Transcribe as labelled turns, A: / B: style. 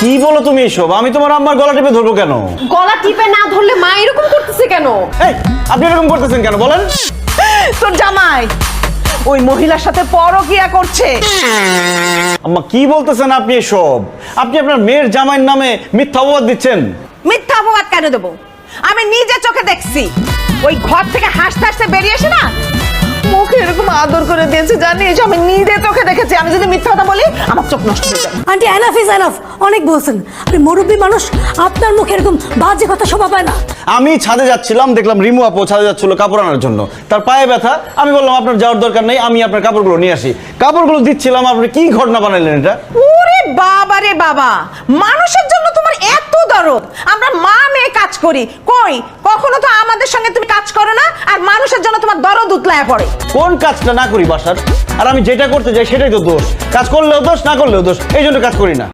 A: কি বলো তুমি এসব? আমি তোমার আম্মার গলা টিপে ধরবো কেন?
B: গলা টিপে না ধরলে মা এরকম করতেছে কেন?
A: এই, আপনি এরকম করতেছেন কেন বলেন?
C: তোর জামাই ওই মহিলার সাথে পরকিয়া করছে।
A: আম্মা কি বলতেছেন আপনি এসব? আপনি আপনার মেয়ের জামাইয়ের নামে মিথ্যা অপবাদ দিচ্ছেন।
C: মিথ্যা অপবাদ কেন দেবো? আমি নিজে চোখে দেখছি। ওই ঘর থেকে হাসতে হাসতে বেরিয়ে এসে না মুখে এরকম আদর করে দিয়েছে, জানিস? আমি নিজে চোখে দেখেছি। আমি যদি মিথ্যা কথা বলি আমার চোখ নষ্ট হয়ে যাবে।
D: আন্টি এনাফ ইজ এনাফ, অনেক বলছেন। আপনি মুরব্বী মানুষ, আপনার মুখে এরকম বাজে কথা শোভা পায় না।
A: আমি ছাদে যাচ্ছিলাম, দেখলাম রিমু আপু ছাদে যাচ্ছিল কাপড় আনার জন্য। তার পায়ে ব্যথা, আমি বললাম আপনার যাওয়ার দরকার নেই, আমি আপনার কাপড়গুলো নিয়ে আসি। কাপড়গুলো দিচ্ছিলাম, আপনি কি ঘটনা বানাইলেন এটা?
C: ওরে বাবা রে বাবা, মানুষের জন্য তোমার এত দরদ। আমরা মা মেয়ে কাজ করি, কই কখনো তো আমাদের সঙ্গে তুমি কাজ করো না, আর মানুষের জন্য তোমার দরদ উতলায় পড়ে।
A: কোন কাজটা না করি বাসার? আর আমি যেটা করতে যাই সেটাই তো দোষ। কাজ করলেও দোষ, না করলেও দোষ, এই জন্য কাজ করি না।